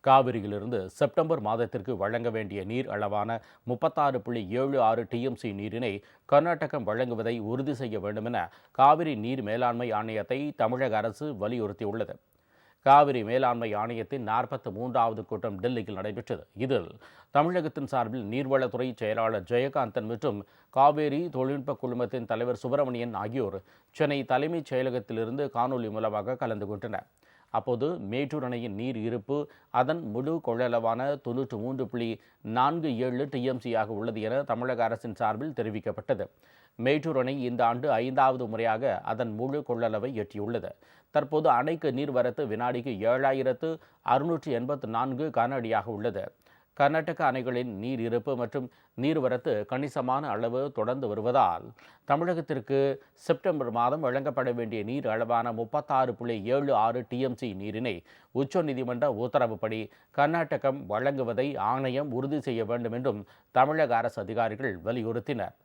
காவிரியிலிருந்து September மாதத்திற்கு வழங்க வேண்டிய நீர் அளவான 36.76 டிஎம்சி நீரினை கர்நாடகம் வழங்குவதை உறுதி செய்ய வேண்டுமென காவிரி நீர் மேலாண்மை ஆணையத்தை தமிழக அரசு வலியுறுத்தியுள்ளது. காவிரி மேலாண்மை ஆணையத்தின் 43வது கூட்டம் டெல்லியில் நடைபெற்றது. இதில் தமிழகத்தின் சார்பில் நீர்வளத்துறை செயலாளர் ஜெயகாந்தன் மற்றும் காவேரி தொழில்நுட்ப குழுமத்தின் தலைவர் சுப்பிரமணியன் ஆகியோர் சென்னை தலைமைச் செயலகத்திலிருந்து காணொலி மூலமாக கலந்து கொண்டனர். அப்போது மேட்டூர் அணையின் நீர் இருப்பு அதன் முழு கொள்ளளவான 93.47 டிஎம்சியாக உள்ளது என தமிழக அரசின் சார்பில் தெரிவிக்கப்பட்டது. மேட்டூர் அணை இந்த ஆண்டு 5வது முறையாக அதன் முழு கொள்ளளவை எட்டியுள்ளது. தற்போது அணைக்கு நீர்வரத்து வினாடிக்கு 7684 கன அடியாக உள்ளது. கர்நாடக அணைகளின் நீர் இருப்பு மற்றும் நீர்வரத்து கணிசமான அளவு தொடர்ந்து வருவதால் தமிழகத்திற்கு செப்டம்பர் மாதம் வழங்கப்பட வேண்டிய நீர் அளவான 36.76 டிஎம்சி நீரினை உச்சநீதிமன்ற உத்தரவுப்படி கர்நாடகம் வழங்குவதை ஆணையம் உறுதி செய்ய வேண்டும் என்றும் தமிழக அரசு அதிகாரிகள் வலியுறுத்தினர்.